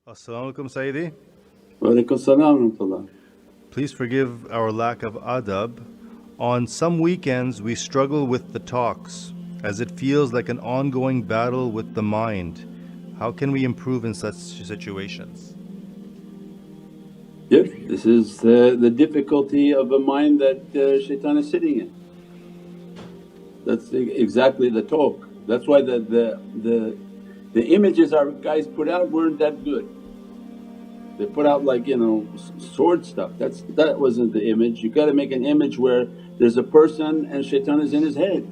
As-salamu alaykum, Sayyidi. Wa alaikum salam wa rahmatullah. Please forgive our lack of adab. On some weekends, we struggle with the talks, as it feels like an ongoing battle with the mind. How can we improve in such situations? Yes, this is the difficulty of a mind that shaitan is sitting in. That's exactly the talk. That's why the images our guys put out weren't that good. They put out like sword stuff, that wasn't the image. You gotta make an image where there's a person and shaitan is in his head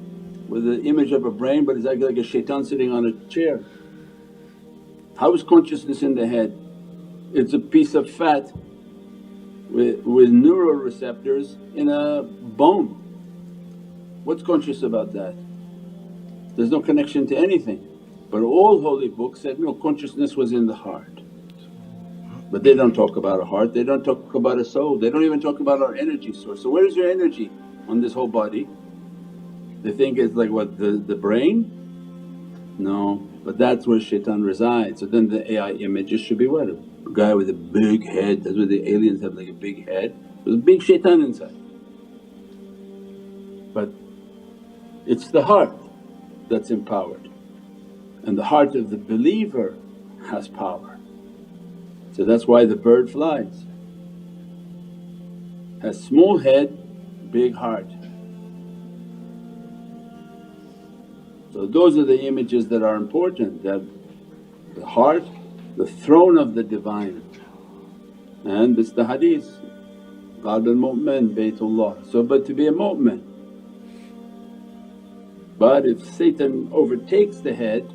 with the image of a brain, but it's like a shaitan sitting on a chair. How is consciousness in the head? It's a piece of fat with neural receptors in a bone. What's conscious about that? There's no connection to anything. But all holy books said, no, consciousness was in the heart. But they don't talk about a heart, they don't talk about a soul, they don't even talk about our energy source. So where is your energy on this whole body? They think it's like what, the brain? No, but that's where shaitan resides. So then the AI images should be what? A guy with a big head, that's what the aliens have, like a big head with a big shaitan inside. But it's the heart that's empowered, and the heart of the believer has power. So that's why the bird flies, has small head, big heart. So those are the images that are important, that the heart, the throne of the Divine. And this the hadith, Qalb al-mu'min Baytullah. So but to be a mu'min. But if Satan overtakes the head,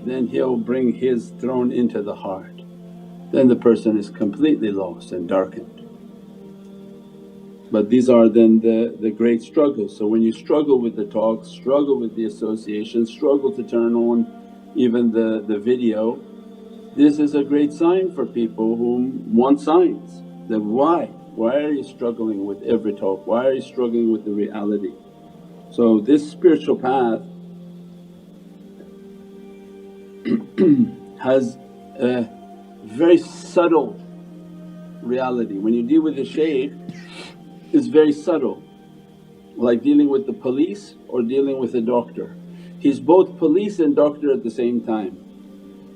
then he'll bring his throne into the heart. Then the person is completely lost and darkened. But these are then the great struggles. So when you struggle with the talk, struggle with the association, struggle to turn on even the video, this is a great sign for people who want signs. That why? Why are you struggling with every talk? Why are you struggling with the reality? So this spiritual path has a very subtle reality. When you deal with the shaykh, it's very subtle, like dealing with the police or dealing with a doctor. He's both police and doctor at the same time.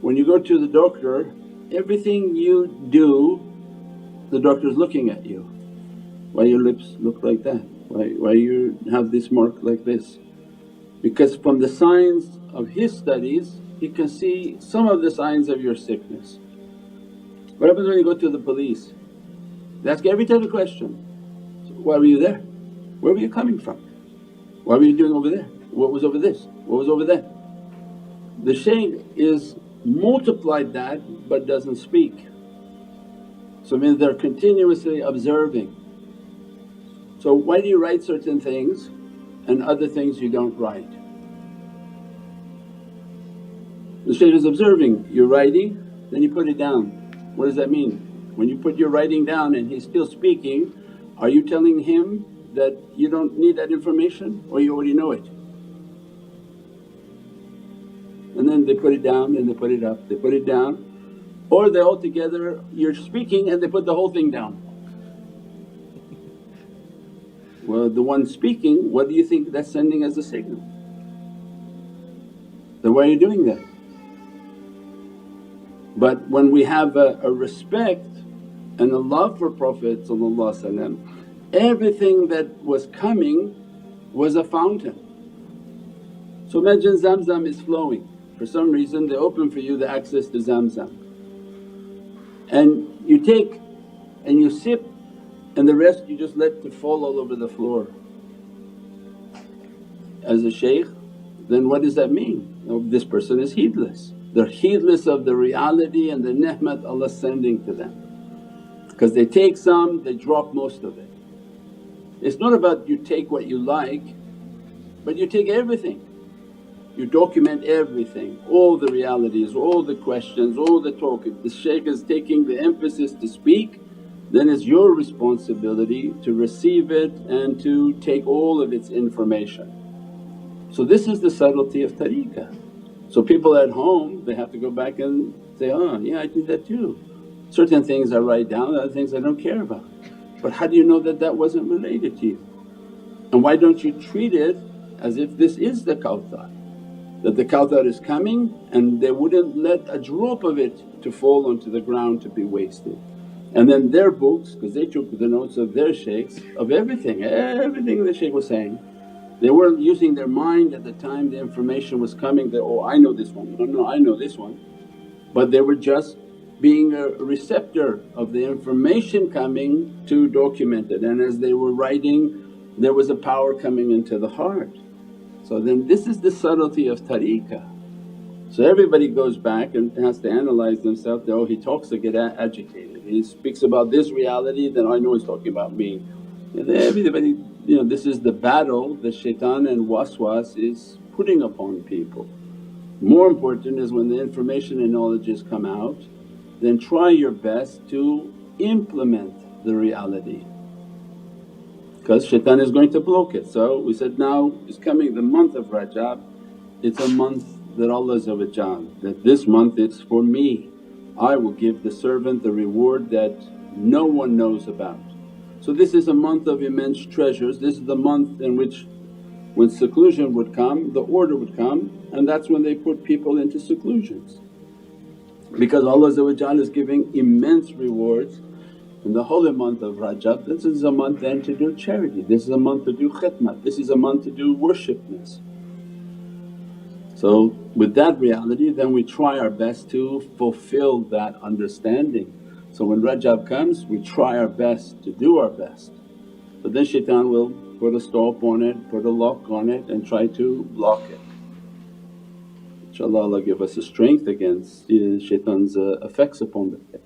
When you go to the doctor, everything you do, the doctor's looking at you. Why your lips look like that? Why you have this mark like this? Because from the signs of his studies he can see some of the signs of your sickness. What happens when you go to the police? They ask you every type of question. So why were you there? Where were you coming from? What were you doing over there? What was over this? What was over there? The shaykh is multiplied that but doesn't speak. So means they're continuously observing. So why do you write certain things and other things you don't write? The shaykh is observing, you're writing, then you put it down. What does that mean? When you put your writing down and he's still speaking, are you telling him that you don't need that information or you already know it? And then they put it down and they put it up, they put it down, or they all together, you're speaking and they put the whole thing down. Well, the one speaking, what do you think that's sending as a signal? Then why are you doing that? But when we have a respect and a love for Prophet, everything that was coming was a fountain. So imagine Zamzam is flowing, for some reason they open for you the access to Zamzam, and you take and you sip and the rest you just let it fall all over the floor. As a shaykh, then what does that mean? Oh, this person is heedless. They're heedless of the reality and the ni'mat Allah's sending to them. Because they take some, they drop most of it. It's not about you take what you like, but you take everything. You document everything, all the realities, all the questions, all the talk. If the shaykh is taking the emphasis to speak, then it's your responsibility to receive it and to take all of its information. So this is the subtlety of tariqah. So people at home they have to go back and say, oh yeah, I did that too. Certain things I write down, other things I don't care about. But how do you know that that wasn't related to you? And why don't you treat it as if this is the Kawthar? That the Kawthar is coming and they wouldn't let a drop of it to fall onto the ground to be wasted. And then their books, because they took the notes of their shaykhs of everything the shaykh was saying. They weren't using their mind at the time the information was coming that, oh I know this one, no I know this one. But they were just being a receptor of the information coming to document it, and as they were writing there was a power coming into the heart. So then this is the subtlety of tariqah. So everybody goes back and has to analyze themselves, oh he talks to get agitated, he speaks about this reality then I know he's talking about me. And everybody, this is the battle that shaitan and waswas is putting upon people. More important is when the information and knowledges come out, then try your best to implement the reality, because shaitan is going to block it. So we said now is coming the month of Rajab, it's a month that Allah that this month it's for me, I will give the servant the reward that no one knows about. So this is a month of immense treasures, this is the month in which when seclusion would come the order would come, and that's when they put people into seclusions. Because Allah is giving immense rewards in the holy month of Rajab. This is a month then to do charity, this is a month to do khidmat, this is a month to do worshipness. So with that reality then we try our best to fulfill that understanding. So when Rajab comes we try our best to do our best, but then shaitan will put a stop on it, put a lock on it and try to block it. InshaAllah Allah give us the strength against shaitan's effects upon the faith.